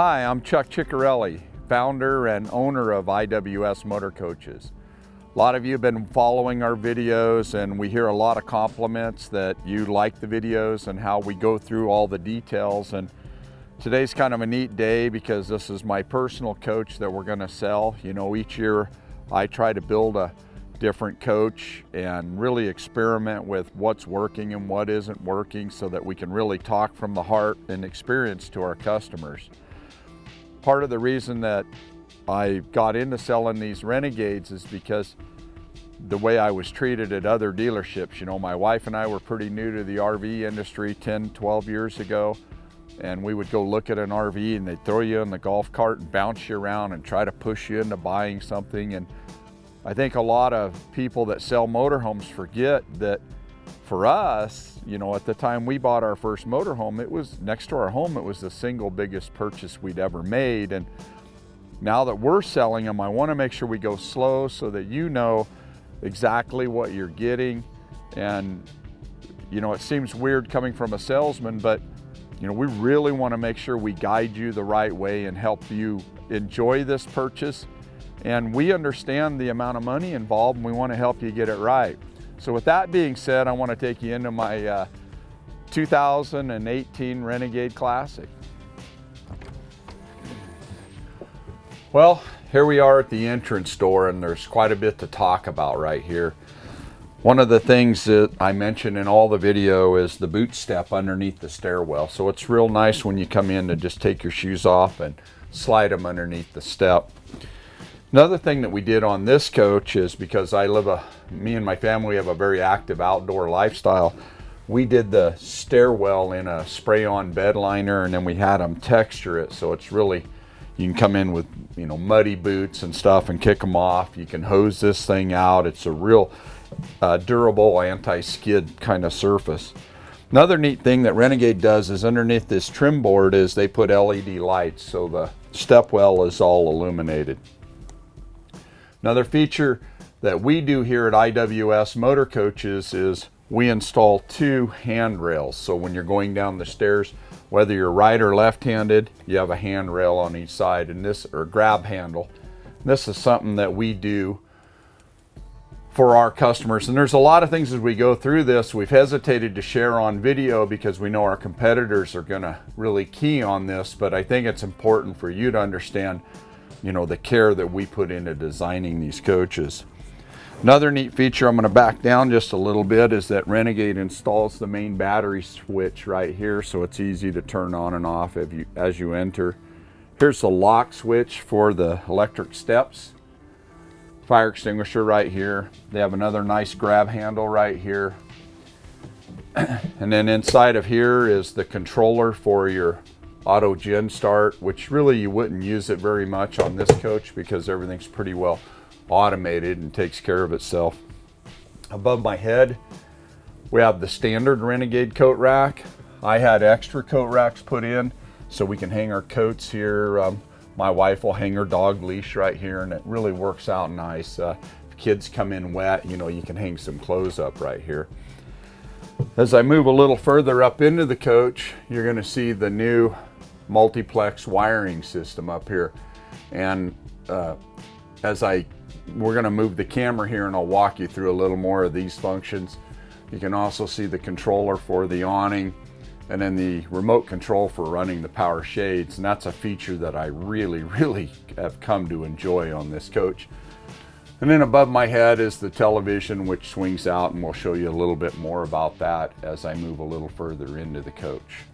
Hi, I'm Chuck Ciccarelli, founder and owner of IWS Motor Coaches. A lot of you have been following our videos, and we hear a lot of compliments that you like the videos and how we go through all the details. And today's kind of a neat day because this is my personal coach that we're going to sell. You know, each year I try to build a different coach and really experiment with what's working and what isn't working so that we can really talk from the heart and experience to our customers. Part of the reason that I got into selling these Renegades is because the way I was treated at other dealerships. You know, my wife and I were pretty new to the RV industry 10, 12 years ago, and we would go look at an RV and they'd throw you in the golf cart and bounce you around and try to push you into buying something. And I think a lot of people that sell motorhomes forget that for us, you know, at the time we bought our first motorhome, it was next to our home, it was the single biggest purchase we'd ever made. And now that we're selling them, I want to make sure we go slow so that you know exactly what you're getting. And, you know, it seems weird coming from a salesman, but, you know, we really want to make sure we guide you the right way and help you enjoy this purchase. And we understand the amount of money involved, and we want to help you get it right. So with that being said, I want to take you into my 2018 Renegade Classic. Well, here we are at the entrance door, and there's quite a bit to talk about right here. One of the things that I mentioned in all the video is the boot step underneath the stairwell. So it's real nice when you come in to just take your shoes off and slide them underneath the step. Another thing that we did on this coach is because me and my family have a very active outdoor lifestyle, we did the stairwell in a spray-on bed liner, and then we had them texture it so it's really, you can come in with, you know, muddy boots and stuff and kick them off. You can hose this thing out. It's a real durable anti-skid kind of surface. Another neat thing that Renegade does is underneath this trim board is they put LED lights, so the stepwell is all illuminated. Another feature that we do here at IWS Motor Coaches is we install 2 handrails. So when you're going down the stairs, whether you're right or left-handed, you have a handrail on each side, and this, or grab handle. This is something that we do for our customers. And there's a lot of things as we go through this we've hesitated to share on video because we know our competitors are going to really key on this, but I think it's important for you to understand, you know, the care that we put into designing these coaches. Another neat feature, I'm going to back down just a little bit, is that Renegade installs the main battery switch right here, so it's easy to turn on and off as you enter. Here's the lock switch for the electric steps. Fire extinguisher right here. They have another nice grab handle right here. And then inside of here is the controller for your auto gen start, which really you wouldn't use it very much on this coach because everything's pretty well automated and takes care of itself. Above my head we have the standard Renegade coat rack. I had extra coat racks put in so we can hang our coats here. My wife will hang her dog leash right here, and it really works out nice. If kids come in wet, you know, you can hang some clothes up right here. As I move a little further up into the coach, you're going to see the new Multiplex wiring system up here. And we're going to move the camera here and I'll walk you through a little more of these functions. You can also see the controller for the awning and then the remote control for running the power shades. And that's a feature that I really have come to enjoy on this coach. And then above my head is the television, which swings out, and we'll show you a little bit more about that as I move a little further into the coach.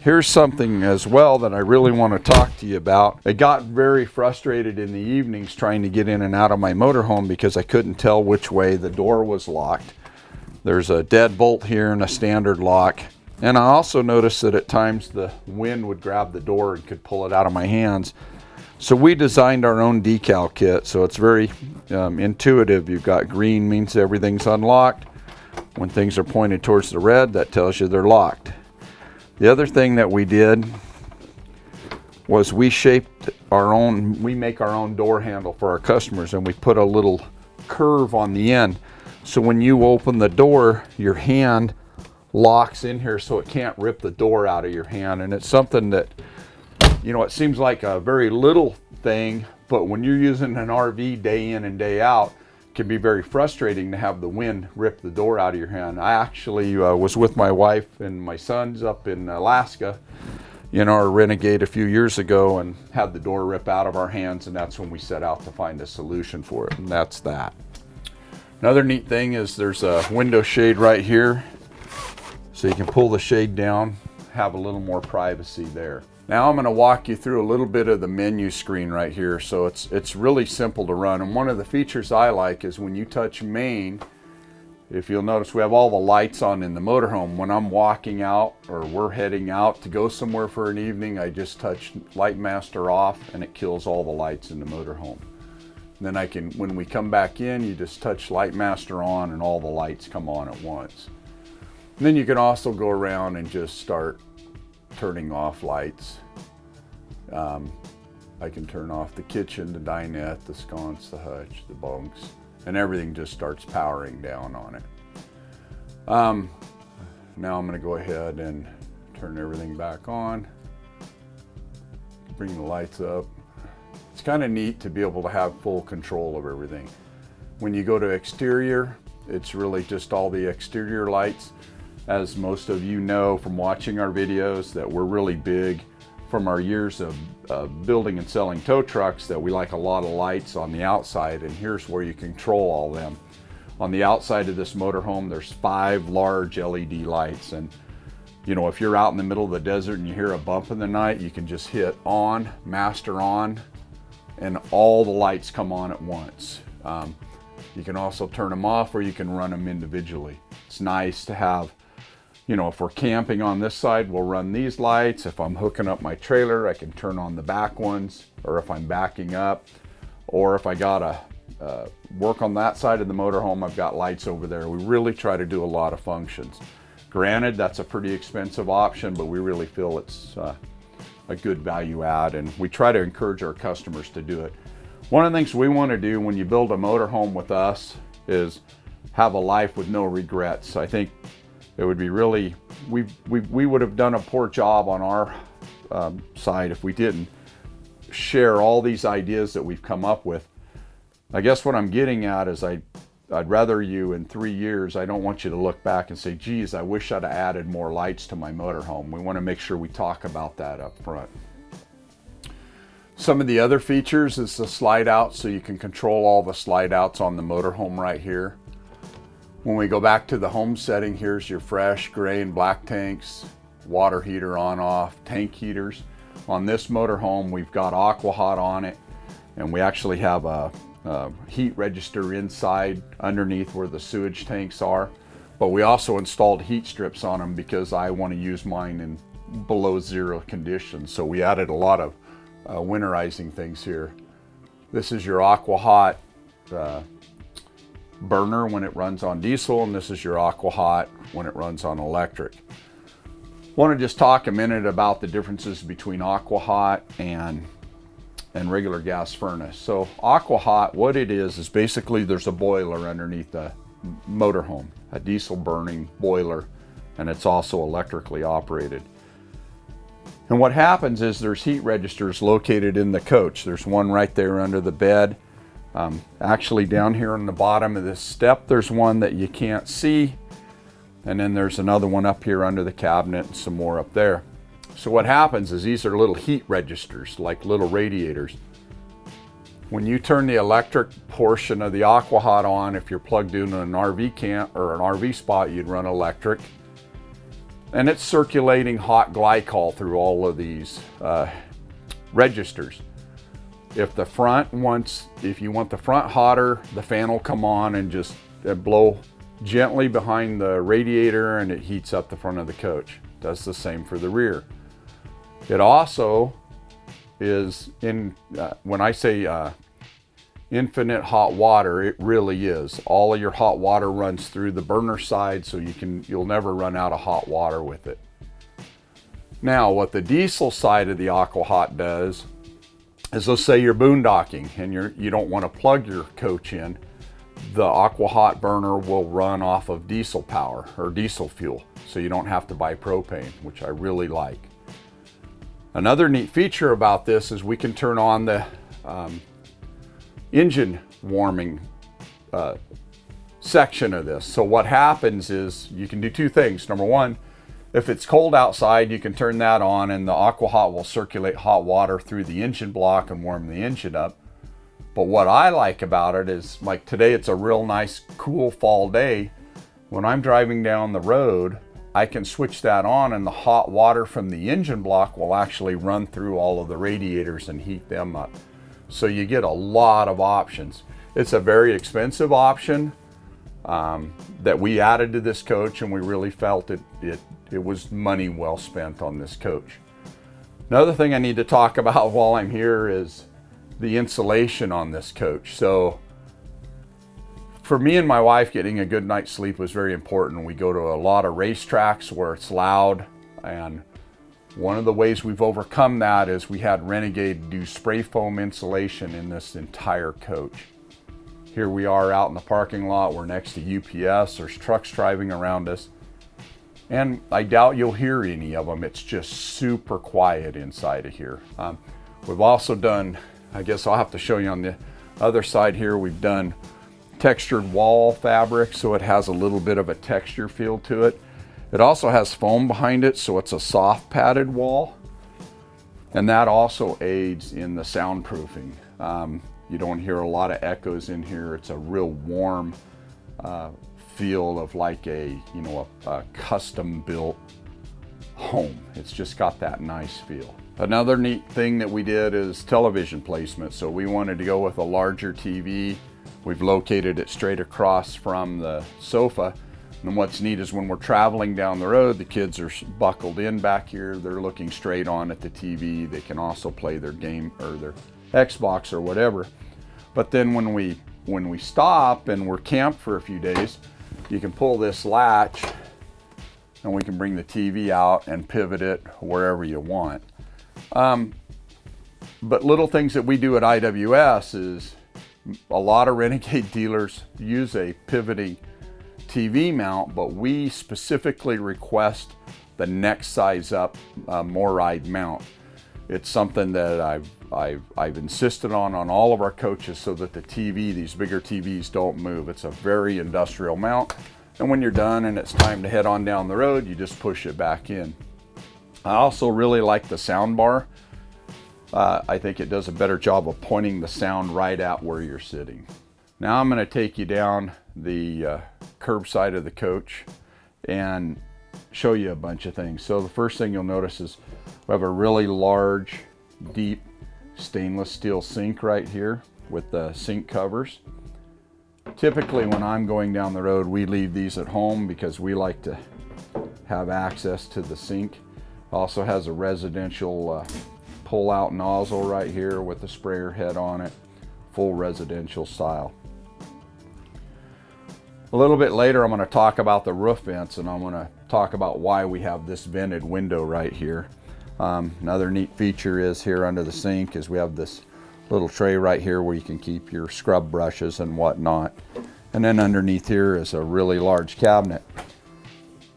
Here's something as well that I really want to talk to you about. I got very frustrated in the evenings trying to get in and out of my motorhome because I couldn't tell which way the door was locked. There's a deadbolt here and a standard lock. And I also noticed that at times the wind would grab the door and could pull it out of my hands. So we designed our own decal kit. So it's very intuitive. You've got green means everything's unlocked. When things are pointed towards the red, that tells you they're locked. The other thing that we did was we make our own door handle for our customers, and we put a little curve on the end. So when you open the door, your hand locks in here so it can't rip the door out of your hand. And it's something that, you know, it seems like a very little thing, but when you're using an RV day in and day out, it can be very frustrating to have the wind rip the door out of your hand. I actually was with my wife and my sons up in Alaska in our Renegade a few years ago and had the door rip out of our hands, and that's when we set out to find a solution for it, and that's that. Another neat thing is there's a window shade right here, so you can pull the shade down, have a little more privacy there. Now I'm going to walk you through a little bit of the menu screen right here. So it's really simple to run, and one of the features I like is when you touch main, if you'll notice we have all the lights on in the motorhome. When I'm walking out or we're heading out to go somewhere for an evening, I just touch Light Master off and it kills all the lights in the motorhome. Then I can, when we come back in, you just touch Light Master on and all the lights come on at once. And then you can also go around and just start turning off lights. I can turn off the kitchen, the dinette, the sconce, the hutch, the bunks, and everything just starts powering down on it. Now I'm going to go ahead and turn everything back on, bring the lights up. It's kind of neat to be able to have full control of everything. When you go to exterior, it's really just all the exterior lights. As most of you know from watching our videos, that we're really big from our years of building and selling tow trucks, that we like a lot of lights on the outside, and here's where you control all them. On the outside of this motorhome, there's 5 large LED lights, and you know, if you're out in the middle of the desert and you hear a bump in the night, you can just hit on, master on, and all the lights come on at once. You can also turn them off, or you can run them individually. It's nice to have, you know, if we're camping on this side, we'll run these lights. If I'm hooking up my trailer, I can turn on the back ones, or if I'm backing up, or if I gotta work on that side of the motorhome, I've got lights over there. We really try to do a lot of functions. Granted, that's a pretty expensive option, but we really feel it's a good value add, and we try to encourage our customers to do it. One of the things we want to do when you build a motorhome with us is have a life with no regrets. I think it would be really, we would have done a poor job on our side if we didn't share all these ideas that we've come up with. I guess what I'm getting at is I'd rather you in 3 years, I don't want you to look back and say, geez, I wish I'd have added more lights to my motorhome. We want to make sure we talk about that up front. Some of the other features is the slide out, so you can control all the slide outs on the motorhome right here. When we go back to the home setting, here's your fresh gray and black tanks, water heater on off, tank heaters. On this motorhome, we've got Aqua Hot on it, and we actually have a heat register inside underneath where the sewage tanks are. But we also installed heat strips on them because I want to use mine in below zero conditions. So we added a lot of winterizing things here. This is your Aqua Hot burner when it runs on diesel, and this is your Aqua Hot when it runs on electric. Want to just talk a minute about the differences between Aqua Hot and regular gas furnace. So Aqua Hot, what it is basically there's a boiler underneath the motorhome, a diesel burning boiler, and it's also electrically operated. And what happens is there's heat registers located in the coach. There's one right there under the bed. Actually down here on the bottom of this step, there's one that you can't see. And then there's another one up here under the cabinet and some more up there. So what happens is these are little heat registers, like little radiators. When you turn the electric portion of the Aqua Hot on, if you're plugged into an RV camp or an RV spot, you'd run electric. And it's circulating hot glycol through all of these registers. If you want the front hotter, the fan will come on and just blow gently behind the radiator, and it heats up the front of the coach. Does the same for the rear. It also is when I say infinite hot water, it really is. All of your hot water runs through the burner side, so you'll never run out of hot water with it. Now, what the diesel side of the Aqua Hot does is, let's say you're boondocking and you don't want to plug your coach in, the aqua hot burner will run off of diesel power or diesel fuel, so you don't have to buy propane, which I really like. Another neat feature about this is we can turn on the engine warming section of this. So what happens is you can do two things. Number one, if it's cold outside, you can turn that on and the aqua hot will circulate hot water through the engine block and warm the engine up. But what I like about it is, like today, it's a real nice, cool fall day. When I'm driving down the road, I can switch that on and the hot water from the engine block will actually run through all of the radiators and heat them up. So you get a lot of options. It's a very expensive option that we added to this coach, and we really felt it was money well spent on this coach. Another thing I need to talk about while I'm here is the insulation on this coach. So for me and my wife, getting a good night's sleep was very important. We go to a lot of racetracks where it's loud, and one of the ways we've overcome that is we had Renegade do spray foam insulation in this entire coach. Here we are out in the parking lot. We're next to UPS. There's trucks driving around us, and I doubt you'll hear any of them. It's just super quiet inside of here. We've also done, I guess I'll have to show you on the other side here, we've done textured wall fabric, so it has a little bit of a texture feel to it. It also has foam behind it, so it's a soft padded wall, and that also aids in the soundproofing. You don't hear a lot of echoes in here. It's a real warm feel of like a custom built home. It's just got that nice feel. Another neat thing that we did is television placement. So we wanted to go with a larger TV. We've located it straight across from the sofa. And what's neat is when we're traveling down the road, the kids are buckled in back here. They're looking straight on at the TV. They can also play their game or their Xbox or whatever. But then when we stop and we're camped for a few days, you can pull this latch and we can bring the TV out and pivot it wherever you want. But little things that we do at IWS is a lot of Renegade dealers use a pivoting TV mount, but we specifically request the next size up MORryde mount. It's something that I've insisted on all of our coaches so that the TV, these bigger TVs, don't move. It's a very industrial mount, and when you're done and it's time to head on down the road, you just push it back in. I also really like the sound bar. I think it does a better job of pointing the sound right at where you're sitting. Now I'm going to take you down the curb side of the coach and show you a bunch of things. So the first thing you'll notice is we have a really large, deep stainless steel sink right here with the sink covers. Typically when I'm going down the road, we leave these at home because we like to have access to the sink. Also has a residential pull-out nozzle right here with the sprayer head on it, full residential style. A little bit later, I'm going to talk about the roof vents, and I'm going to talk about why we have this vented window right here. Another neat feature is here under the sink is we have this little tray right here where you can keep your scrub brushes and whatnot. And then underneath here is a really large cabinet.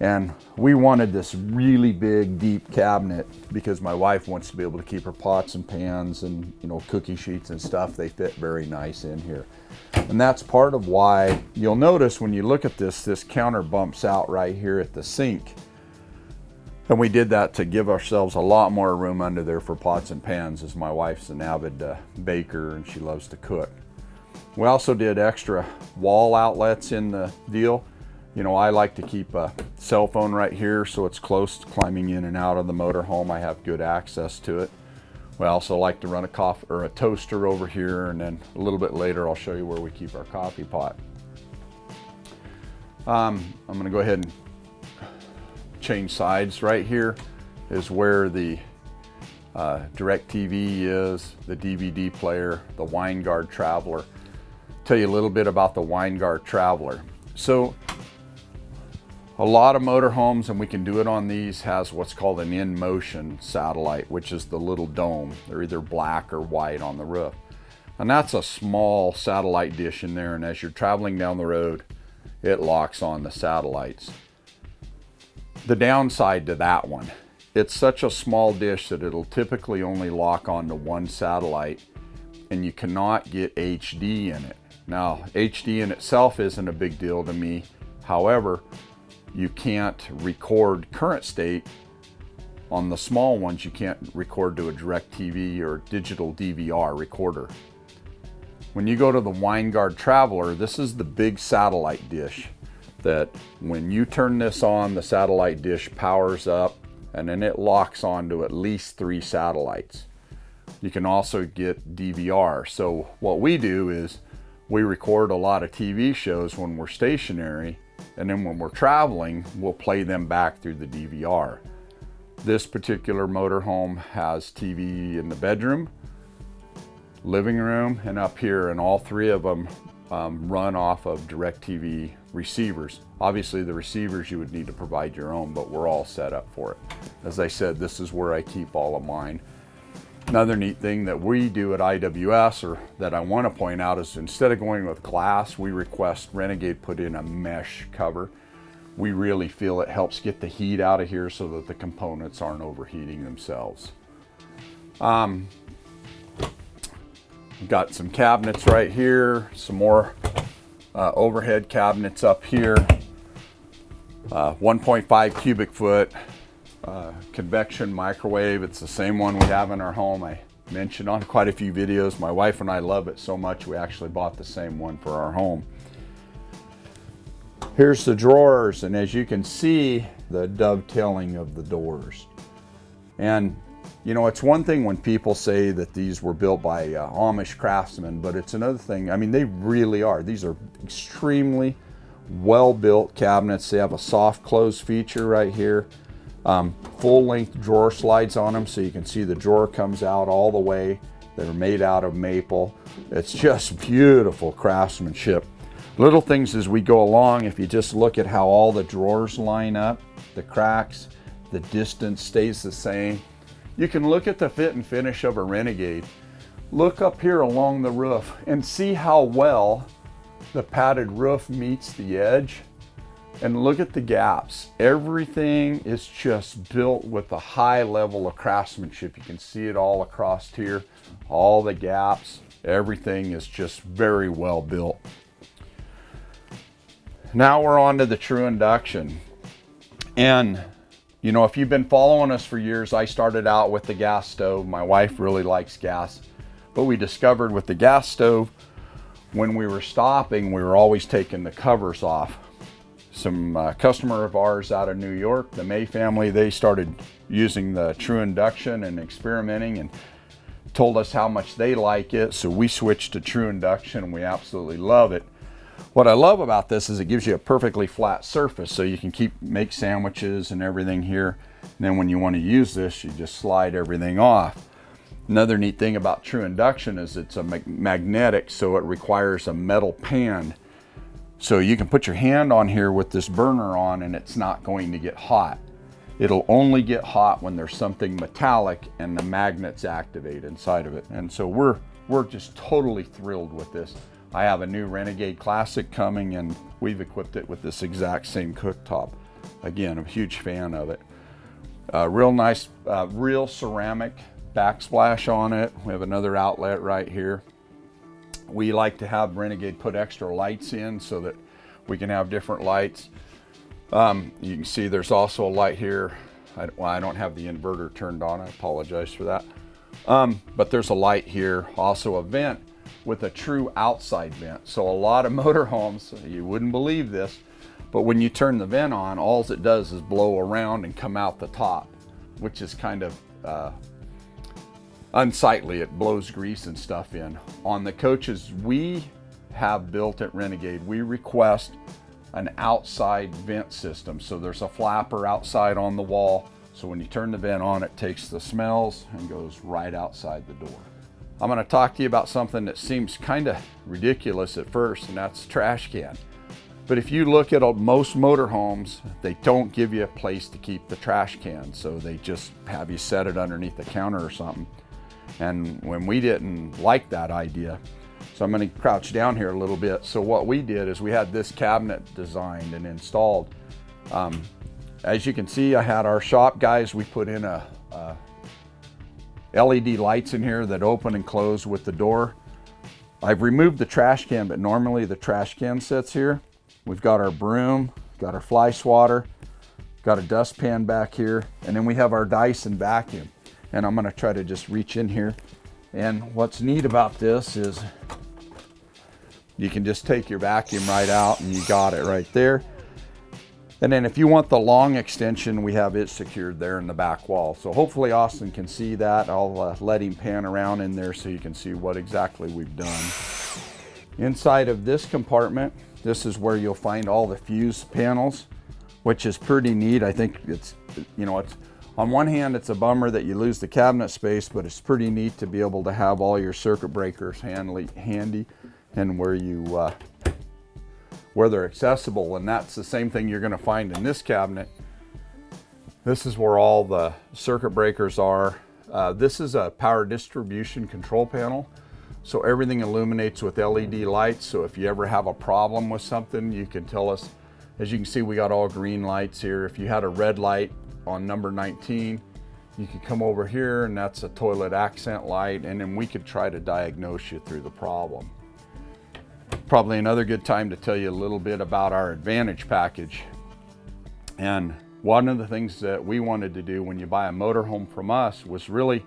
And we wanted this really big, deep cabinet because my wife wants to be able to keep her pots and pans and cookie sheets and stuff. They fit very nice in here. And that's part of why you'll notice when you look at this counter bumps out right here at the sink. And we did that to give ourselves a lot more room under there for pots and pans, as my wife's an avid baker and she loves to cook. We also did extra wall outlets in the deal. I like to keep a cell phone right here so it's close to climbing in and out of the motorhome. I have good access to it. We also like to run a coffee or a toaster over here, and then a little bit later I'll show you where we keep our coffee pot. I'm going to go ahead and change sides. Right here is where the DirecTV is, the DVD player, the Winegard Traveler. Tell you a little bit about the Winegard Traveler. So a lot of motorhomes, and we can do it on these, has what's called an in-motion satellite, which is the little dome. They're either black or white on the roof. And that's a small satellite dish in there, and as you're traveling down the road, it locks on the satellites. The downside to that one, it's such a small dish that it'll typically only lock onto one satellite, and you cannot get HD in it. Now, HD in itself isn't a big deal to me. However, you can't record current state on the small ones. You can't record to a DirecTV or digital DVR recorder. When you go to the Winegard Traveler, this is the big satellite dish that when you turn this on, the satellite dish powers up, and then it locks onto at least 3 satellites. You can also get DVR. So what we do is we record a lot of TV shows when we're stationary, and then when we're traveling, we'll play them back through the DVR. This particular motorhome has TV in the bedroom, living room, and up here, and all 3 of them run off of DirecTV receivers. Obviously the receivers you would need to provide your own, but we're all set up for it. As I said, this is where I keep all of mine. Another neat thing that we do at IWS, or that I want to point out, is instead of going with glass, we request Renegade put in a mesh cover. We really feel it helps get the heat out of here so that the components aren't overheating themselves. Got some cabinets right here, some more overhead cabinets up here. 1.5 cubic foot convection microwave. It's the same one we have in our home. I mentioned on quite a few videos. My wife and I love it so much we actually bought the same one for our home. Here's the drawers, and as you can see, the dovetailing of the doors. And you know, it's one thing when people say that these were built by Amish craftsmen, but it's another thing. I mean, they really are. These are extremely well-built cabinets. They have a soft close feature right here. Full-length drawer slides on them, so you can see the drawer comes out all the way. They're made out of maple. It's just beautiful craftsmanship. Little things as we go along, if you just look at how all the drawers line up, the cracks, the distance stays the same. You can look at the fit and finish of a Renegade. Look up here along the roof and see how well the padded roof meets the edge. And look at the gaps. Everything is just built with a high level of craftsmanship. You can see it all across here. All the gaps, everything is just very well built. Now we're on to the true induction. And you know, if you've been following us for years, I started out with the gas stove. My wife really likes gas, but we discovered with the gas stove, when we were stopping, we were always taking the covers off. Some customer of ours out of New York, the May family, they started using the true induction and experimenting and told us how much they like it. So we switched to true induction and we absolutely love it. What I love about this is it gives you a perfectly flat surface, so you can make sandwiches and everything here. And then when you want to use this, you just slide everything off. Another neat thing about true induction is it's a magnetic, so it requires a metal pan. So you can put your hand on here with this burner on and it's not going to get hot. It'll only get hot when there's something metallic and the magnets activate inside of it. And so we're just totally thrilled with this. I have a new Renegade Classic coming and we've equipped it with this exact same cooktop. Again, I'm a huge fan of it. Real nice, real ceramic backsplash on it. We have another outlet right here. We like to have Renegade put extra lights in so that we can have different lights. You can see there's also a light here. I don't have the inverter turned on. I apologize for that. But there's a light here, also a vent with a true outside vent. So a lot of motorhomes, you wouldn't believe this, but when you turn the vent on, all it does is blow around and come out the top, which is kind of unsightly. It blows grease and stuff in. On the coaches we have built at Renegade, we request an outside vent system. So there's a flapper outside on the wall. So when you turn the vent on, it takes the smells and goes right outside the door. I'm going to talk to you about something that seems kind of ridiculous at first, and that's trash can. But if you look at most motorhomes, they don't give you a place to keep the trash can. So they just have you set it underneath the counter or something. And when we didn't like that idea, so I'm going to crouch down here a little bit. So what we did is we had this cabinet designed and installed. As you can see, I had our shop guys, we put in a LED lights in here that open and close with the door. I've removed the trash can, but normally the trash can sits here. We've got our broom, got our fly swatter, got a dustpan back here, and then we have our Dyson vacuum. And I'm gonna try to just reach in here. And what's neat about this is you can just take your vacuum right out and you got it right there. And then if you want the long extension, we have it secured there in the back wall. So hopefully Austin can see that. I'll let him pan around in there so you can see what exactly we've done. Inside of this compartment, this is where you'll find all the fuse panels, which is pretty neat. I think it's, you know, it's on one hand, it's a bummer that you lose the cabinet space, but it's pretty neat to be able to have all your circuit breakers handy and where they're accessible. And that's the same thing you're going to find in this cabinet. This is where all the circuit breakers are. This is a power distribution control panel. So everything illuminates with LED lights. So if you ever have a problem with something, you can tell us. As you can see, we got all green lights here. If you had a red light on number 19, you could come over here and that's a toilet accent light, and then we could try to diagnose you through the problem. Probably another good time to tell you a little bit about our Advantage package. And one of the things that we wanted to do when you buy a motorhome from us was really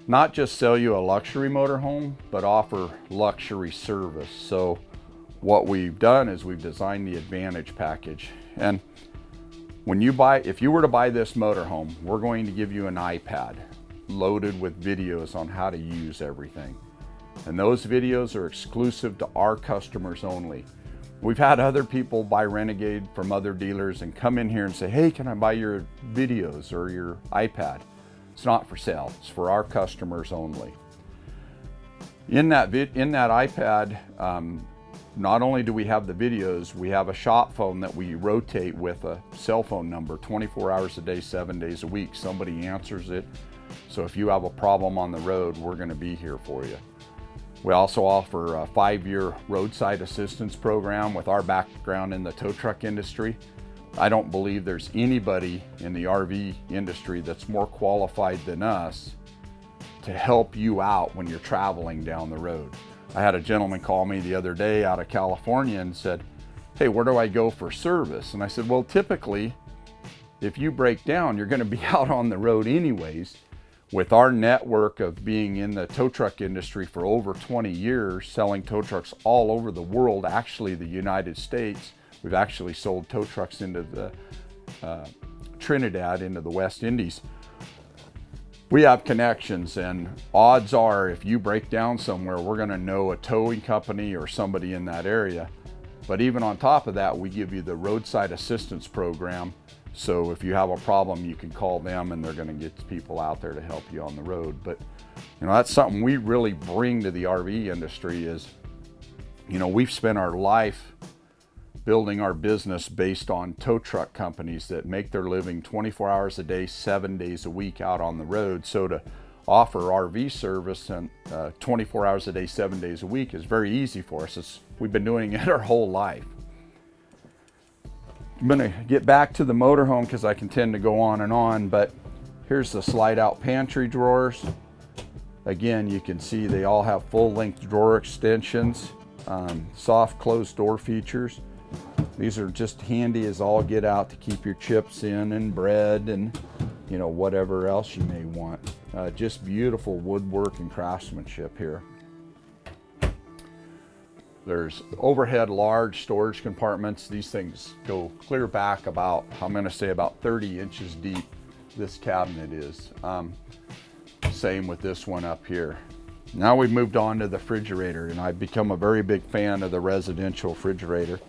not just sell you a luxury motorhome, but offer luxury service. So what we've done is we've designed the Advantage package. And when you if you were to buy this motorhome, we're going to give you an iPad loaded with videos on how to use everything. And those videos are exclusive to our customers only. We've had other people buy Renegade from other dealers and come in here and say, hey, can I buy your videos or your iPad? It's not for sale, it's for our customers only. In that iPad, not only do we have the videos, we have a shop phone that we rotate with a cell phone number 24 hours a day, 7 days a week. Somebody answers it. So if you have a problem on the road, we're going to be here for you. We also offer a 5-year roadside assistance program. With our background in the tow truck industry, I don't believe there's anybody in the RV industry that's more qualified than us to help you out when you're traveling down the road. I had a gentleman call me the other day out of California and said, hey, where do I go for service? And I said, well, typically, if you break down, you're going to be out on the road anyways. With our network of being in the tow truck industry for over 20 years, selling tow trucks all over the world, actually the United States, we've actually sold tow trucks into the Trinidad, into the West Indies. We have connections, and odds are if you break down somewhere, we're going to know a towing company or somebody in that area. But even on top of that, we give you the roadside assistance program. So if you have a problem, you can call them and they're going to get people out there to help you on the road. But you know, that's something we really bring to the RV industry is, you know, we've spent our life building our business based on tow truck companies that make their living 24 hours a day, 7 days a week out on the road. So to offer RV service and 24 hours a day, 7 days a week is very easy for us. We've been doing it our whole life. I'm gonna get back to the motorhome because I can tend to go on, but here's the slide out pantry drawers. Again, you can see they all have full length drawer extensions, soft closed door features. These are just handy as all get out to keep your chips in and bread and, you know, whatever else you may want. Just beautiful woodwork and craftsmanship here. There's overhead large storage compartments. These things go clear back about, I'm going to say about 30 inches deep, this cabinet is. Same with this one up here. Now we've moved on to the Frigerator, and I've become a very big fan of the residential Frigerator.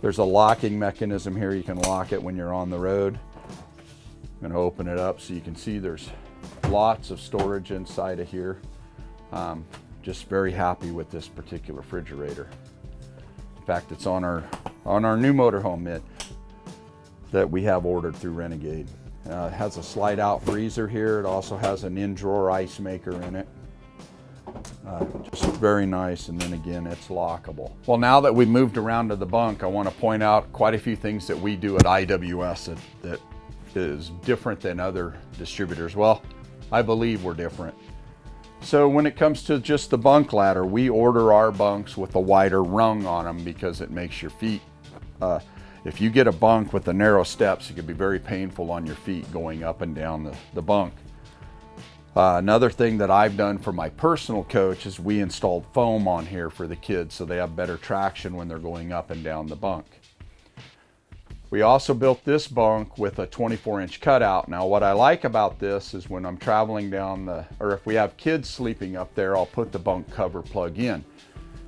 There's a locking mechanism here. You can lock it when you're on the road. I'm going to open it up so you can see there's lots of storage inside of here. Just very happy with this particular Frigerator. In fact, it's on our new motorhome that we have ordered through Renegade. It has a slide out freezer here. It also has an in-drawer ice maker in it. Just very nice, and then again, it's lockable. Well, now that we've moved around to the bunk, I want to point out quite a few things that we do at IWS that is different than other distributors. Well, I believe we're different. So when it comes to just the bunk ladder, we order our bunks with a wider rung on them because it makes your feet, if you get a bunk with the narrow steps, it can be very painful on your feet going up and down the bunk. Another thing that I've done for my personal coach is we installed foam on here for the kids so they have better traction when they're going up and down the bunk. We also built this bunk with a 24-inch cutout. Now what I like about this is when I'm traveling down or if we have kids sleeping up there, I'll put the bunk cover plug in.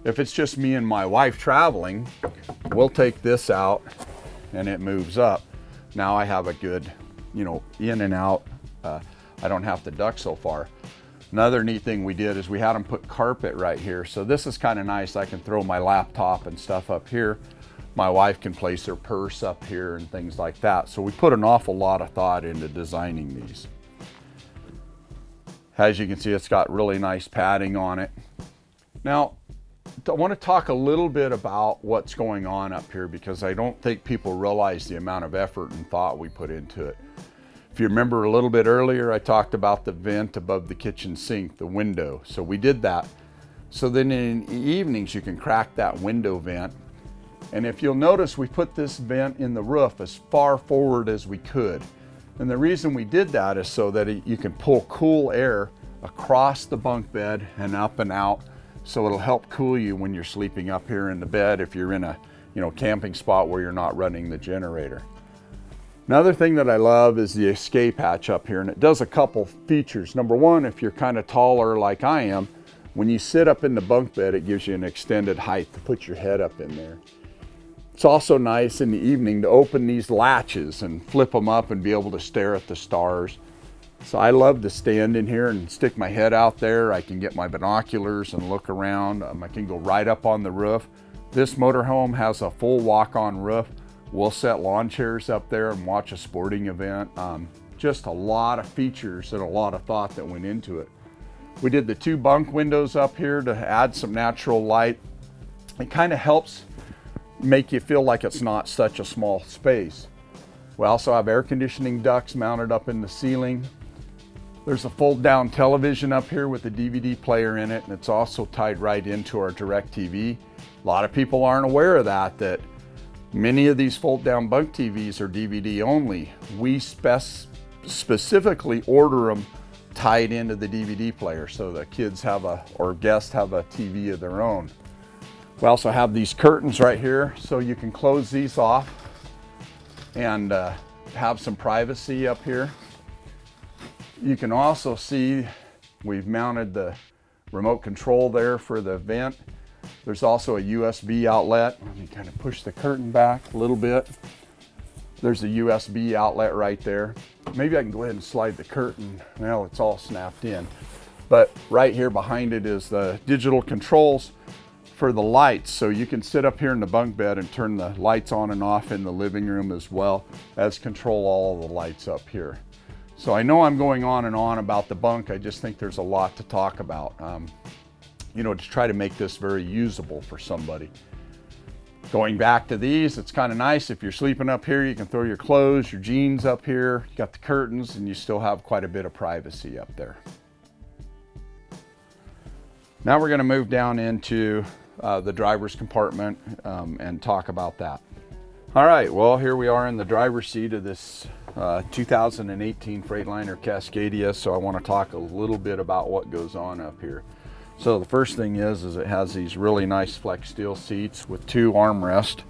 If it's just me and my wife traveling, we'll take this out and it moves up. Now I have a good, in and out. I don't have to duck so far. Another neat thing we did is we had them put carpet right here. So this is kind of nice. I can throw my laptop and stuff up here. My wife can place her purse up here and things like that. So we put an awful lot of thought into designing these. As you can see, it's got really nice padding on it. Now, I want to talk a little bit about what's going on up here because I don't think people realize the amount of effort and thought we put into it. If you remember a little bit earlier, I talked about the vent above the kitchen sink, the window. So we did that. So then in the evenings, you can crack that window vent. And if you'll notice, we put this vent in the roof as far forward as we could. And the reason we did that is so that you can pull cool air across the bunk bed and up and out. So it'll help cool you when you're sleeping up here in the bed if you're in a camping spot where you're not running the generator. Another thing that I love is the escape hatch up here, and it does a couple features. Number one, if you're kind of taller like I am, when you sit up in the bunk bed, it gives you an extended height to put your head up in there. It's also nice in the evening to open these latches and flip them up and be able to stare at the stars. So I love to stand in here and stick my head out there. I can get my binoculars and look around. I can go right up on the roof. This motorhome has a full walk-on roof. We'll set lawn chairs up there and watch a sporting event. Just a lot of features and a lot of thought that went into it. We did the 2 bunk windows up here to add some natural light. It kind of helps make you feel like it's not such a small space. We also have air conditioning ducts mounted up in the ceiling. There's a fold down television up here with a DVD player in it, and it's also tied right into our DirecTV. A lot of people aren't aware of that many of these fold down bunk TVs are DVD only. We specifically order them tied into the DVD player so the kids or guests have a TV of their own. We also have these curtains right here so you can close these off and have some privacy up here. You can also see we've mounted the remote control there for the vent. There's also a USB outlet. Let me kind of push the curtain back a little bit. There's a USB outlet right there. Maybe I can go ahead and slide the curtain. Now it's all snapped in. But right here behind it is the digital controls for the lights. So you can sit up here in the bunk bed and turn the lights on and off in the living room as well as control all of the lights up here. So I know I'm going on and on about the bunk. I just think there's a lot to talk about. To try to make this very usable for somebody. Going back to these, it's kind of nice. If you're sleeping up here, you can throw your clothes, your jeans up here. You got the curtains, and you still have quite a bit of privacy up there. Now we're going to move down into the driver's compartment and talk about that. All right, well, here we are in the driver's seat of this 2018 Freightliner Cascadia. So I want to talk a little bit about what goes on up here. So the first thing is it has these really nice flex steel seats with 2 armrests,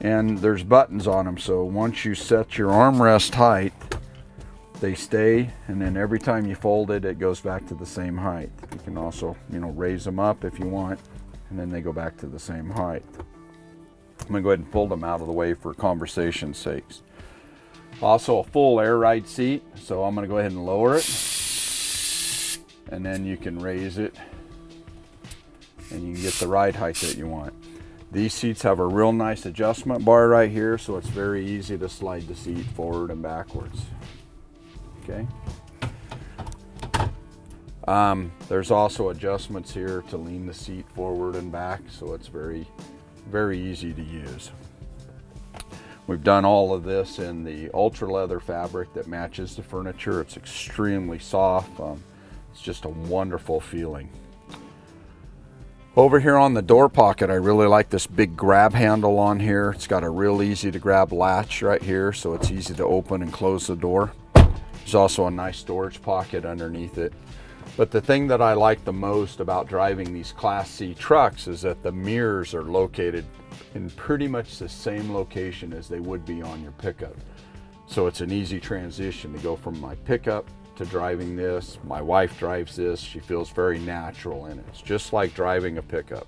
and there's buttons on them. So once you set your armrest height, they stay, and then every time you fold it, it goes back to the same height. You can also, raise them up if you want, and then they go back to the same height. I'm gonna go ahead and fold them out of the way for conversation's sakes. Also a full air ride seat, so I'm gonna go ahead and lower it, and then you can raise it and you can get the ride height that you want. These seats have a real nice adjustment bar right here, so it's very easy to slide the seat forward and backwards. Okay. There's also adjustments here to lean the seat forward and back, so it's very, very easy to use. We've done all of this in the ultra leather fabric that matches the furniture. It's extremely soft. It's just a wonderful feeling. Over here on the door pocket, I really like this big grab handle on here. It's got a real easy to grab latch right here, so it's easy to open and close the door. There's also a nice storage pocket underneath it. But the thing that I like the most about driving these Class C trucks is that the mirrors are located in pretty much the same location as they would be on your pickup. So it's an easy transition to go from my pickup to driving this. My wife drives this. She feels very natural in it. It's just like driving a pickup.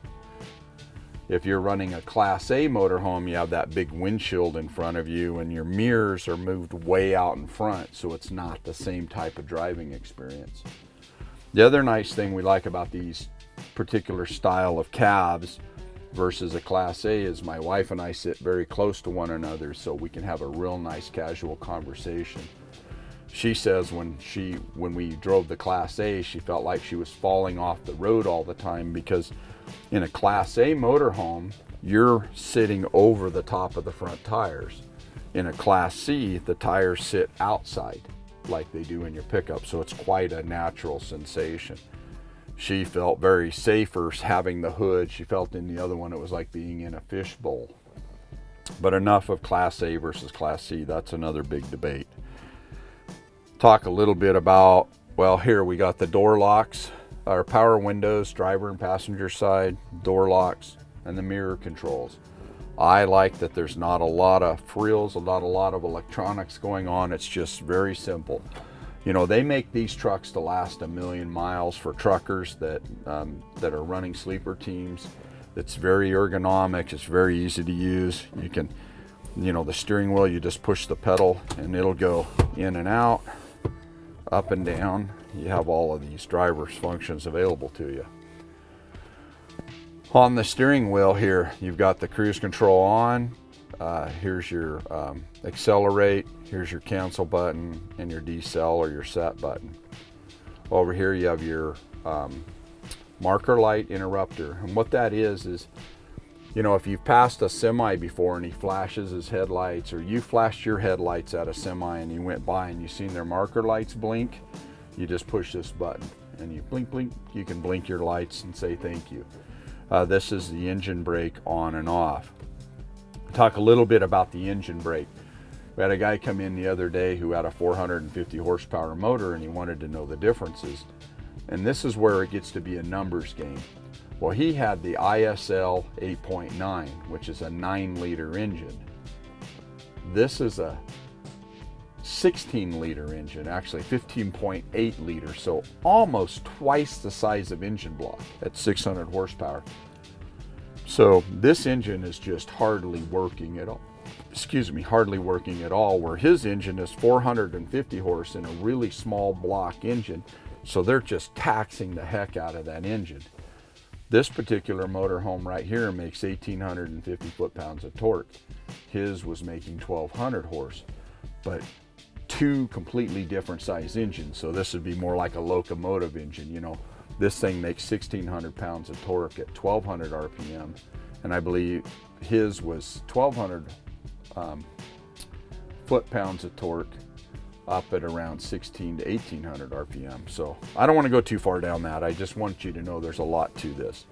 If you're running a Class A motorhome, you have that big windshield in front of you and your mirrors are moved way out in front, so it's not the same type of driving experience. The other nice thing we like about these particular style of cabs versus a Class A is my wife and I sit very close to one another, so we can have a real nice casual conversation. She says when we drove the Class A, she felt like she was falling off the road all the time, because in a Class A motorhome, you're sitting over the top of the front tires. In a Class C, the tires sit outside like they do in your pickup, so it's quite a natural sensation. She felt very safer having the hood. She felt in the other one it was like being in a fishbowl. But enough of Class A versus Class C. That's another big debate. Talk a little bit about, well, here we got the door locks, our power windows, driver and passenger side, door locks, and the mirror controls. I like that there's not a lot of frills, not a lot of electronics going on. It's just very simple. You know, they make these trucks to last 1,000,000 miles for truckers that are running sleeper teams. It's very ergonomic. It's very easy to use. You can, you know, the steering wheel, you just push the pedal and it'll go in and out, up and down. You have all of these driver's functions available to you. On the steering wheel here, you've got the cruise control on. Here's your accelerate, here's your cancel button, and your decel or your set button. Over here you have your marker light interrupter. And what that is, you know, if you've passed a semi before and he flashes his headlights, or you flashed your headlights at a semi and you went by and you seen their marker lights blink, you just push this button and you blink, blink. You can blink your lights and say thank you. This is the engine brake on and off. Talk a little bit about the engine brake. We had a guy come in the other day who had a 450 horsepower motor and he wanted to know the differences. And this is where it gets to be a numbers game. Well, he had the ISL 8.9, which is a 9-liter engine. This is a 16-liter engine, actually 15.8 liters, so almost twice the size of engine block at 600 horsepower. So this engine is just hardly working at all. Hardly working at all, where his engine is 450 horse in a really small block engine, so they're just taxing the heck out of that engine. This particular motorhome right here makes 1,850 foot-pounds of torque. His was making 1,200 horse, but two completely different size engines. So this would be more like a locomotive engine. You know, this thing makes 1,600 pounds of torque at 1,200 RPM, and I believe his was 1,200 foot-pounds of torque up at around 1,600 to 1,800 RPM. So I don't want to go too far down that. I just want you to know there's a lot to this.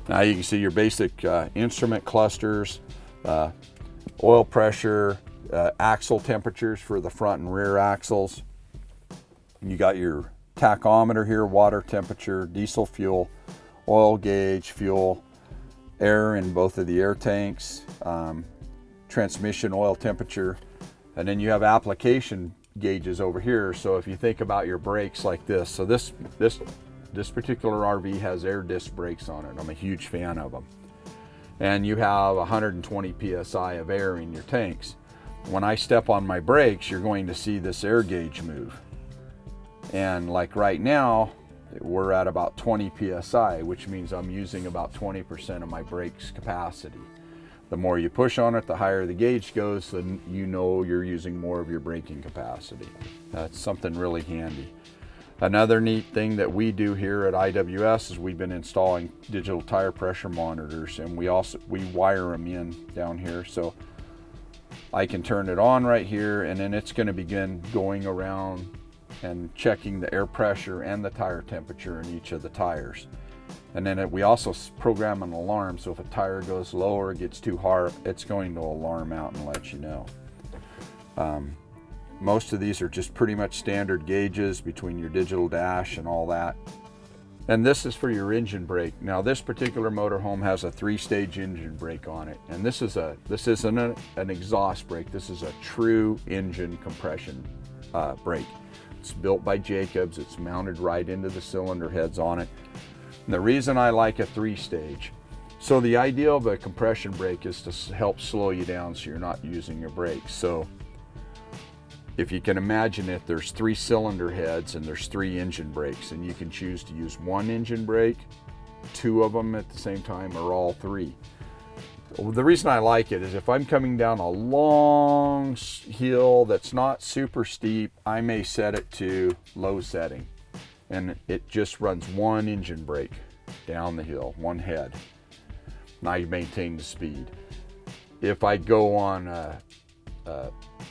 Now you can see your basic instrument clusters, oil pressure, axle temperatures for the front and rear axles. You got your tachometer here, water temperature, diesel fuel, oil gauge, fuel, air in both of the air tanks, transmission oil temperature, and then you have application gauges over here. So if you think about your brakes like this, so this particular RV has air disc brakes on it. I'm a huge fan of them. And you have 120 psi of air in your tanks. When I step on my brakes, you're going to see this air gauge move. And like right now, we're at about 20 psi, which means I'm using about 20% of my brakes capacity. The more you push on it, the higher the gauge goes, then you know you're using more of your braking capacity. That's something really handy. Another neat thing that we do here at IWS is we've been installing digital tire pressure monitors, and we wire them in down here, so I can turn it on right here, and then it's going to begin going around and checking the air pressure and the tire temperature in each of the tires. And then we also program an alarm, so if a tire goes low or gets too hard, it's going to alarm out and let you know. Most of these are just pretty much standard gauges between your digital dash and all that. And this is for your engine brake. Now this particular motorhome has a 3-stage engine brake on it, and this isn't an exhaust brake. This is a true engine compression brake. It's built by Jacobs. It's mounted right into the cylinder heads on it. And the reason I like a 3-stage, so the idea of a compression brake is to help slow you down so you're not using your brakes. So if you can imagine it, there's 3 cylinder heads and there's 3 engine brakes, and you can choose to use 1 engine brake, 2 of them at the same time, or all 3. The reason I like it is if I'm coming down a long hill that's not super steep, I may set it to low setting, and it just runs 1 engine brake down the hill, 1 head, and I maintain the speed. If I go on a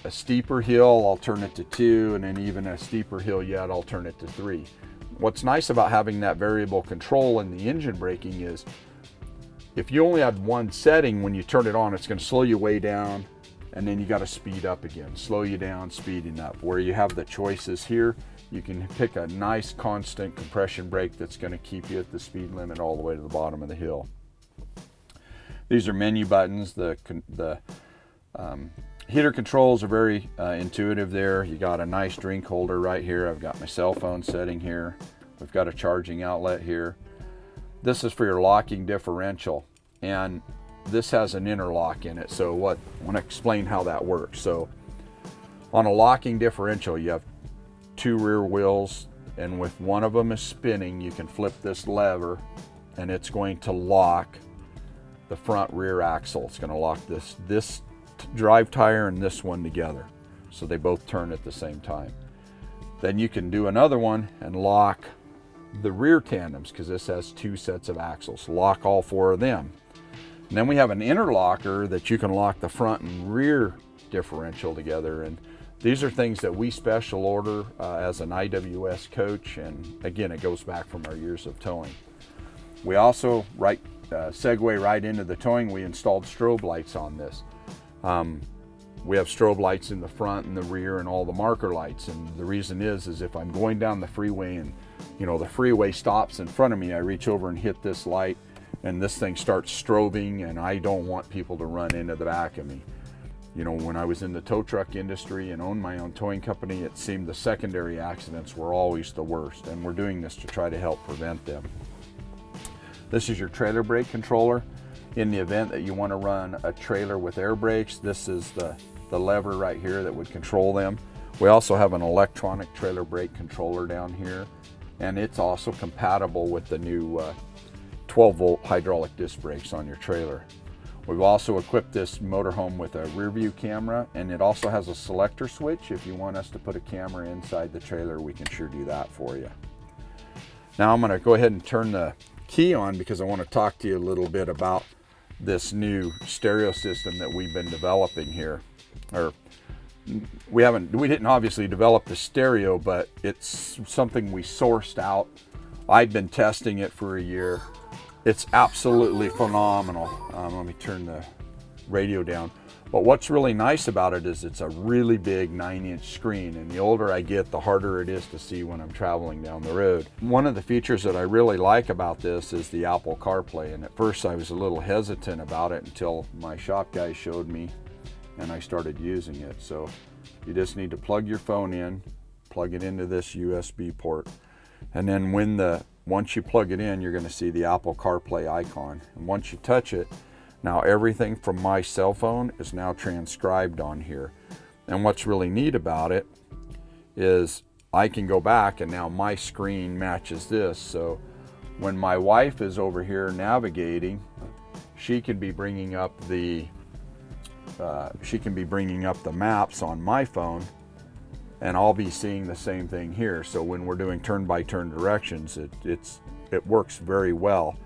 steeper hill, I'll turn it to 2, and then even a steeper hill yet, I'll turn it to 3. What's nice about having that variable control in the engine braking is if you only had 1 setting, when you turn it on, it's going to slow you way down, and then you got to speed up again. Slow you down, speeding up. Where you have the choices here, you can pick a nice constant compression brake that's going to keep you at the speed limit all the way to the bottom of the hill. These are menu buttons. The heater controls are very intuitive there. You got a nice drink holder right here. I've got my cell phone setting here. We've got a charging outlet here. This is for your locking differential, and this has an interlock in it. So I want to explain how that works. So on a locking differential, you have 2 rear wheels, and with one of them is spinning, you can flip this lever and it's going to lock the front rear axle. It's going to lock this drive tire and this one together, so they both turn at the same time. Then you can do another one and lock the rear tandems, because this has 2 sets of axles. Lock all 4 of them. And then we have an interlocker that you can lock the front and rear differential together, and these are things that we special order as an IWS coach, and again, it goes back from our years of towing. We also segue right into the towing. We installed strobe lights on this. We have strobe lights in the front and the rear and all the marker lights, and the reason is if I'm going down the freeway and the freeway stops in front of me, I reach over and hit this light and this thing starts strobing, and I don't want people to run into the back of me. When I was in the tow truck industry and owned my own towing company, it seemed the secondary accidents were always the worst, and we're doing this to try to help prevent them. This is your trailer brake controller. In the event that you want to run a trailer with air brakes, this is the lever right here that would control them. We also have an electronic trailer brake controller down here, and it's also compatible with the new 12-volt hydraulic disc brakes on your trailer. We've also equipped this motorhome with a rear view camera, and it also has a selector switch. If you want us to put a camera inside the trailer, we can sure do that for you. Now I'm going to go ahead and turn the key on, because I want to talk to you a little bit about this new stereo system that we've been developing here. We didn't obviously develop the stereo, but it's something we sourced out. I've been testing it for a year. It's absolutely phenomenal. Let me turn the radio down. But what's really nice about it is it's a really big 9-inch screen, and the older I get, the harder it is to see when I'm traveling down the road. One of the features that I really like about this is the Apple CarPlay, and at first I was a little hesitant about it until my shop guy showed me and I started using it. So you just need to plug your phone in, plug it into this USB port, and then once you plug it in, you're going to see the Apple CarPlay icon, and once you touch it, now everything from my cell phone is now transcribed on here. And what's really neat about it is I can go back and now my screen matches this. So when my wife is over here navigating, she can be bringing up the maps on my phone, and I'll be seeing the same thing here. So when we're doing turn-by-turn directions, it works very well.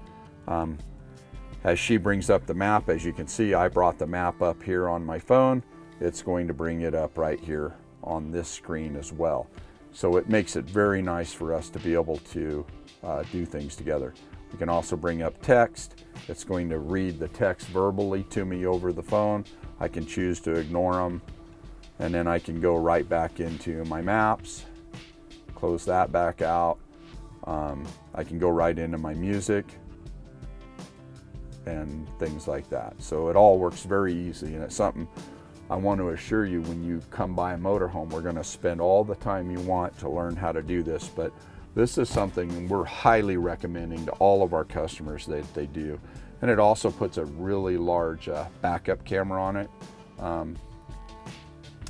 As she brings up the map, as you can see, I brought the map up here on my phone. It's going to bring it up right here on this screen as well. So it makes it very nice for us to be able to do things together. We can also bring up text. It's going to read the text verbally to me over the phone. I can choose to ignore them, and then I can go right back into my maps, close that back out. I can go right into my music and things like that. So it all works very easy, and it's something I want to assure you, when you come by a motorhome, we're going to spend all the time you want to learn how to do this, but this is something we're highly recommending to all of our customers that they do. And it also puts a really large backup camera on it.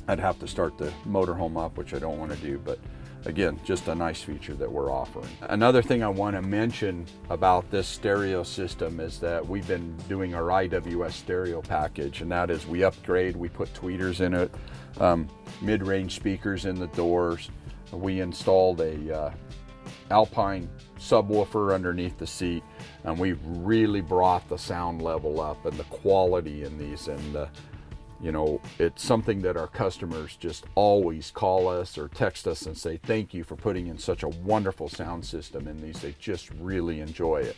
I'd have to start the motorhome up, which I don't want to do, but again, just a nice feature that we're offering. Another thing I want to mention about this stereo system is that we've been doing our IWS stereo package, and that is we upgrade, we put tweeters in it, mid-range speakers in the doors. We installed a Alpine subwoofer underneath the seat, and we've really brought the sound level up and the quality in these, and you know, it's something that our customers just always call us or text us and say thank you for putting in such a wonderful sound system in these. They just really enjoy it.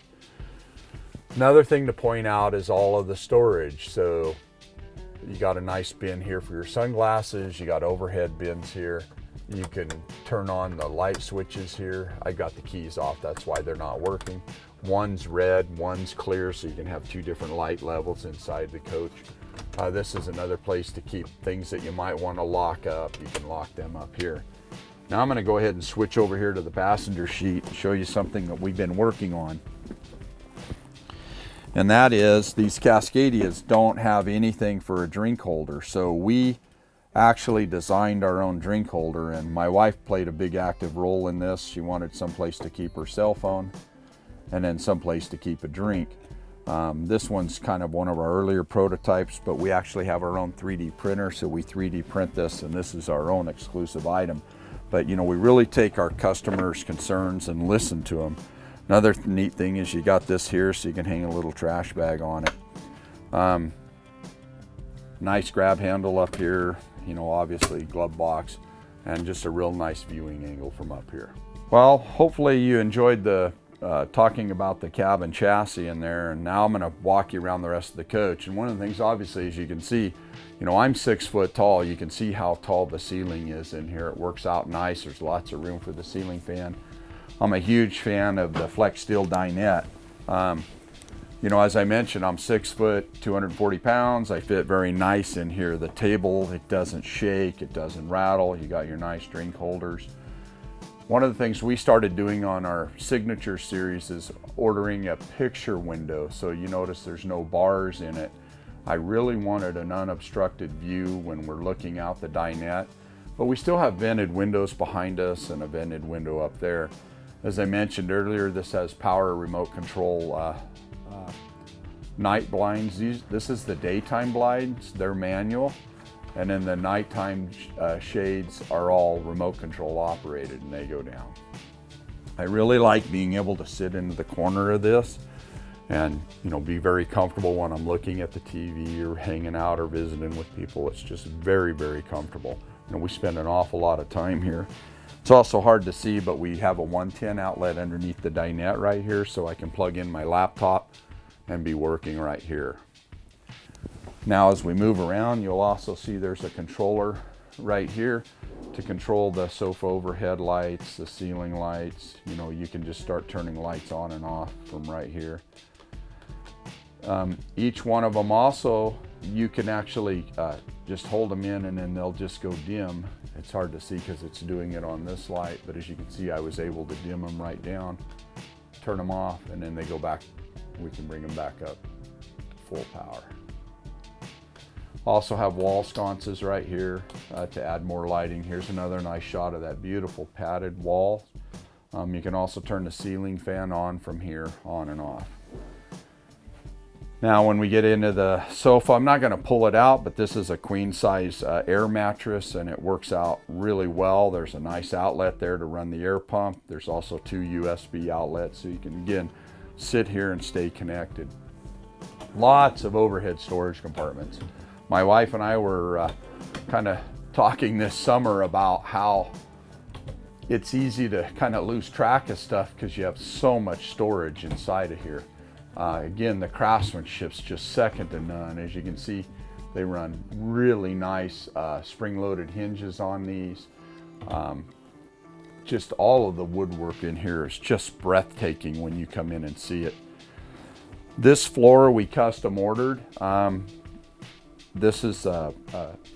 Another thing to point out is all of the storage. So you got a nice bin here for your sunglasses, you got overhead bins here. You can turn on the light switches here. I got the keys off, that's why they're not working. One's red, one's clear, so you can have two different light levels inside the coach. This is another place to keep things that you might want to lock up. You can lock them up here. Now I'm going to go ahead and switch over here to the passenger seat and show you something that we've been working on. And that is, these Cascadias don't have anything for a drink holder. So we actually designed our own drink holder, and my wife played a big active role in this. She wanted someplace to keep her cell phone and then someplace to keep a drink. This one's kind of one of our earlier prototypes, but we actually have our own 3D printer, so we 3D print this, and this is our own exclusive item. But you know, we really take our customers' concerns and listen to them. Another neat thing is you got this here, so you can hang a little trash bag on it. Nice grab handle up here, you know, obviously glove box, and just a real nice viewing angle from up here. Well, hopefully you enjoyed the talking about the cab and chassis in there, and now I'm going to walk you around the rest of the coach. And one of the things, obviously, as you can see, you know, I'm 6 foot tall. You can see how tall the ceiling is in here. It works out nice. There's lots of room for the ceiling fan. I'm a huge fan of the Flex Steel Dinette. You know, as I mentioned, I'm 6 foot, 240 pounds. I fit very nice in here. The table, it doesn't shake, it doesn't rattle. You got your nice drink holders. One of the things we started doing on our Signature series is ordering a picture window. So you notice there's no bars in it. I really wanted an unobstructed view when we're looking out the dinette, but we still have vented windows behind us and a vented window up there. As I mentioned earlier, this has power remote control night blinds. This is the daytime blinds, they're manual. And then the nighttime shades are all remote control operated, and they go down. I really like being able to sit into the corner of this and, you know, be very comfortable when I'm looking at the TV or hanging out or visiting with people. It's just very, very comfortable. You know, we spend an awful lot of time here. It's also hard to see, but we have a 110 outlet underneath the dinette right here, so I can plug in my laptop and be working right here. Now as we move around, you'll also see there's a controller right here to control the sofa overhead lights, the ceiling lights. You know, you can just start turning lights on and off from right here. Each one of them also, you can actually just hold them in and then they'll just go dim. It's hard to see because it's doing it on this light, but as you can see, I was able to dim them right down, turn them off, and then they go back. We can bring them back up to full power. Also have wall sconces right here to add more lighting. Here's another nice shot of that beautiful padded wall. You can also turn the ceiling fan on from here, on and off. Now when we get into the sofa, I'm not going to pull it out, but this is a queen size air mattress and it works out really well. There's a nice outlet there to run the air pump. There's also 2 USB outlets, so you can again sit here and stay connected. Lots of overhead storage compartments. My wife and I were kind of talking this summer about how it's easy to kind of lose track of stuff because you have so much storage inside of here. Again, the craftsmanship's just second to none. As you can see, they run really nice spring-loaded hinges on these. Just all of the woodwork in here is just breathtaking when you come in and see it. This floor we custom ordered. This is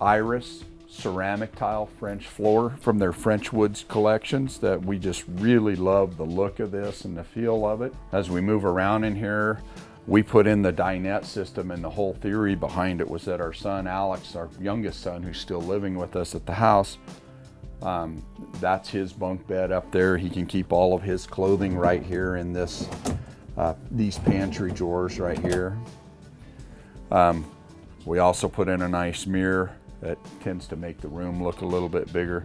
Iris ceramic tile French floor from their French woods collections that we just really love the look of this and the feel of it. As we move around in here, we put in the Dinette system, and the whole theory behind it was that our son Alex, our youngest son who's still living with us at the house, that's his bunk bed up there. He can keep all of his clothing right here in this these pantry drawers right here. We also put in a nice mirror that tends to make the room look a little bit bigger.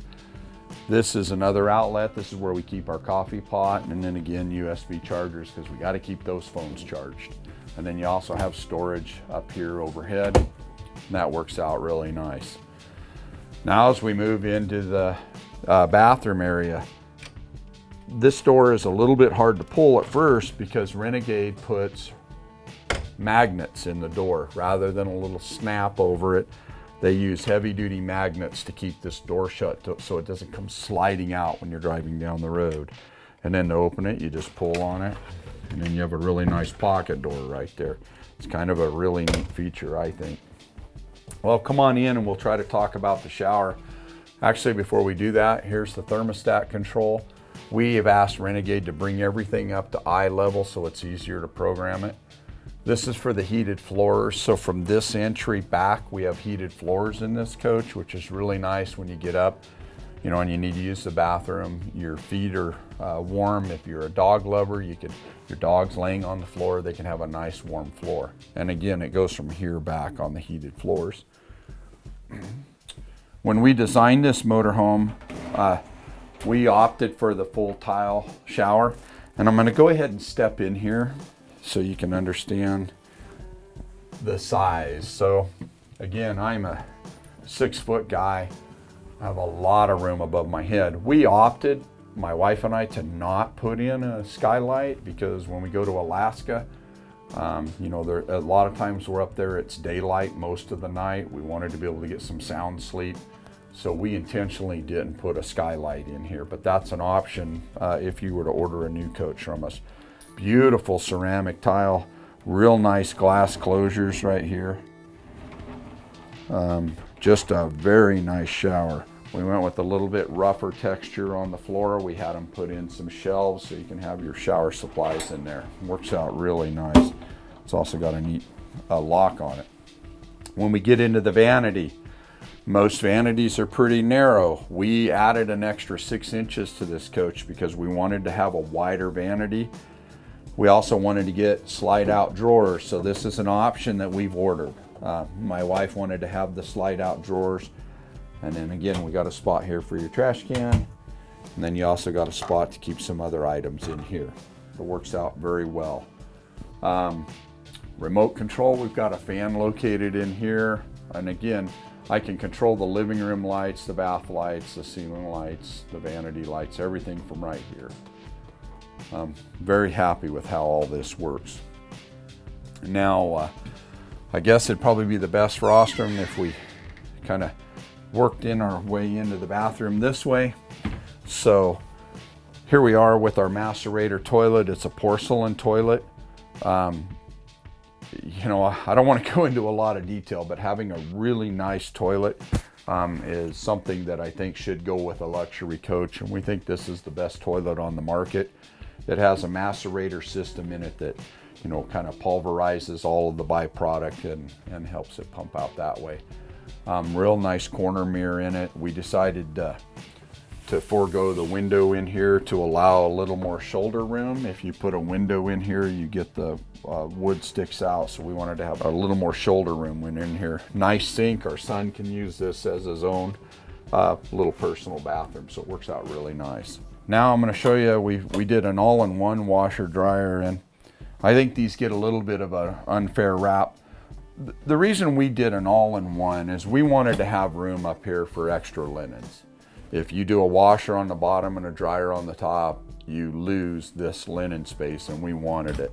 This is another outlet. This is where we keep our coffee pot, and then again USB chargers because we got to keep those phones charged. And then you also have storage up here overhead, and that works out really nice. Now as we move into the bathroom area, this door is a little bit hard to pull at first because Renegade puts magnets in the door rather than a little snap over it. They use heavy-duty magnets to keep this door shut so it doesn't come sliding out when you're driving down the road. And then to open it, you just pull on it, and then you have a really nice pocket door right there. It's kind of a really neat feature, I think. Well, come on in and we'll try to talk about the shower. Actually, before we do that, here's the thermostat control. We have asked Renegade to bring everything up to eye level so it's easier to program it. This is for the heated floors. So from this entry back, we have heated floors in this coach, which is really nice when you get up, you know, and you need to use the bathroom. Your feet are warm. If you're a dog lover, your dog's laying on the floor, they can have a nice warm floor. And again, it goes from here back on the heated floors. When we designed this motorhome, we opted for the full tile shower. And I'm gonna go ahead and step in here so you can understand the size. So again, I'm a 6-foot guy. I have a lot of room above my head. We opted, my wife and I, to not put in a skylight because when we go to Alaska, you know, there a lot of times we're up there, it's daylight most of the night. We wanted to be able to get some sound sleep. So we intentionally didn't put a skylight in here, but that's an option if you were to order a new coach from us. Beautiful ceramic tile, real nice glass closures right here. Just a very nice shower. We went with a little bit rougher texture on the floor. We had them put in some shelves so you can have your shower supplies in there. Works out really nice. It's also got a neat lock on it. When we get into the vanity, most vanities are pretty narrow. We added an extra 6 inches to this coach because we wanted to have a wider vanity. We also wanted to get slide out drawers, so this is an option that we've ordered. My wife wanted to have the slide out drawers, and then again we got a spot here for your trash can, and then you also got a spot to keep some other items in here. It works out very well. Remote control, we've got a fan located in here, and again I can control the living room lights, the bath lights, the ceiling lights, the vanity lights, everything from right here. I'm very happy with how all this works. Now, I guess it'd probably be the best rostrum if we kind of worked in our way into the bathroom this way. So here we are with our Macerator toilet. It's a porcelain toilet. You know, I don't want to go into a lot of detail, but having a really nice toilet is something that I think should go with a luxury coach, and we think this is the best toilet on the market. It has a macerator system in it that, you know, kind of pulverizes all of the byproduct and helps it pump out that way. Real nice corner mirror in it. We decided to to forego the window in here to allow a little more shoulder room. If you put a window in here, you get the wood sticks out, so we wanted to have a little more shoulder room when in here. Nice sink. Our son can use this as his own little personal bathroom, so it works out really nice. Now I'm going to show you, we did an all-in-one washer dryer, and I think these get a little bit of an unfair rap. The reason we did an all-in-one is we wanted to have room up here for extra linens. If you do a washer on the bottom and a dryer on the top, you lose this linen space, and we wanted it.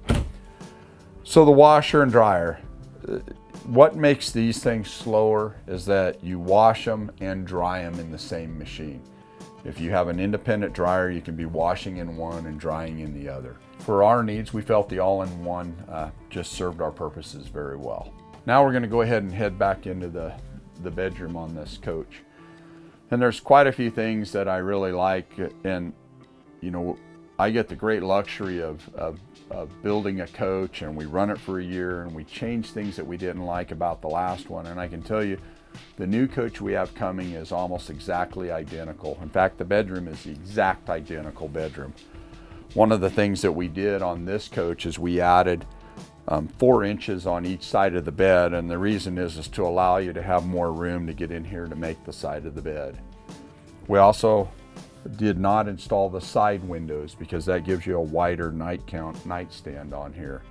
So the washer and dryer, what makes these things slower is that you wash them and dry them in the same machine. If you have an independent dryer, you can be washing in one and drying in the other. For our needs, we felt the all-in-one just served our purposes very well. Now we're going to go ahead and head back into the bedroom on this coach. And there's quite a few things that I really like, and you know, I get the great luxury of building a coach, and we run it for a year, and we change things that we didn't like about the last one. And I can tell you, the new coach we have coming is almost exactly identical. In fact, the bedroom is the exact identical bedroom. One of the things that we did on this coach is we added 4 inches on each side of the bed, and the reason is to allow you to have more room to get in here to make the side of the bed. We also did not install the side windows because that gives you a wider nightstand on here.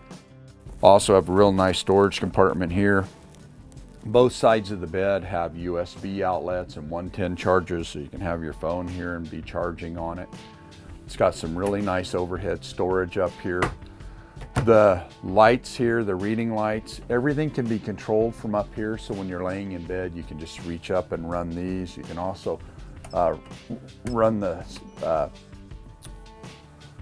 Also have a real nice storage compartment here. Both sides of the bed have USB outlets and 110 chargers, so you can have your phone here and be charging on it. It's got some really nice overhead storage up here. The lights here, the reading lights, everything can be controlled from up here, so when you're laying in bed, you can just reach up and run these. You can also run the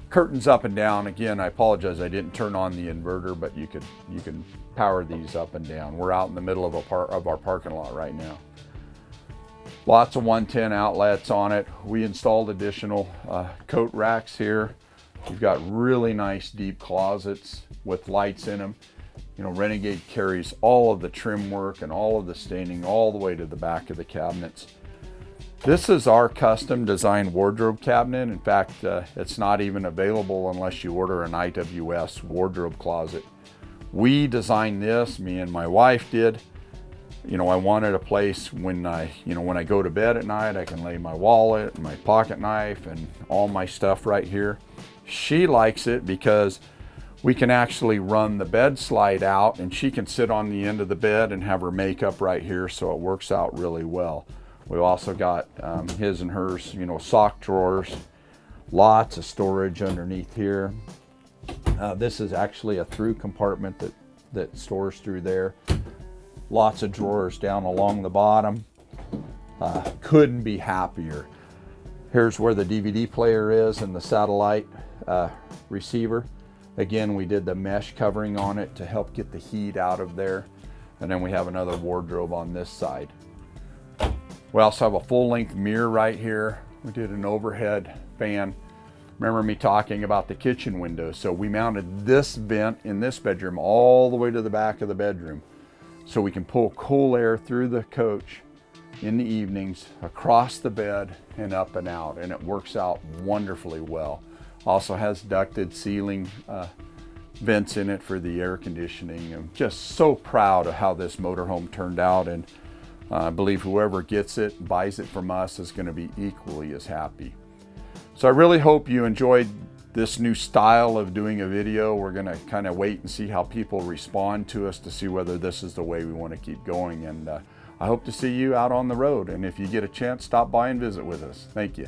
curtains up and down. Again, I apologize, I didn't turn on the inverter, but you can power these up and down. We're out in the middle of our parking lot right now. Lots of 110 outlets on it. We installed additional coat racks here. You've got really nice deep closets with lights in them. You know, Renegade carries all of the trim work and all of the staining all the way to the back of the cabinets. This is our custom designed wardrobe cabinet. In fact, it's not even available unless you order an IWS wardrobe closet. We designed this, me and my wife did. You know, I wanted a place when I go to bed at night, I can lay my wallet, my pocket knife, and all my stuff right here. She likes it because we can actually run the bed slide out, and she can sit on the end of the bed and have her makeup right here, so it works out really well. We've also got his and hers, you know, sock drawers, lots of storage underneath here. This is actually a through compartment that stores through there. Lots of drawers down along the bottom. Couldn't be happier. Here's where the DVD player is and the satellite receiver. Again, we did the mesh covering on it to help get the heat out of there. And then we have another wardrobe on this side. We also have a full-length mirror right here. We did an overhead fan. Remember me talking about the kitchen window? So we mounted this vent in this bedroom all the way to the back of the bedroom, so we can pull cool air through the coach in the evenings, across the bed and up and out, and it works out wonderfully well. Also has ducted ceiling vents in it for the air conditioning. I'm just so proud of how this motorhome turned out, and I believe whoever gets it, buys it from us, is going to be equally as happy. So I really hope you enjoyed this new style of doing a video. We're going to kind of wait and see how people respond to us to see whether this is the way we want to keep going. And I hope to see you out on the road. And if you get a chance, stop by and visit with us. Thank you.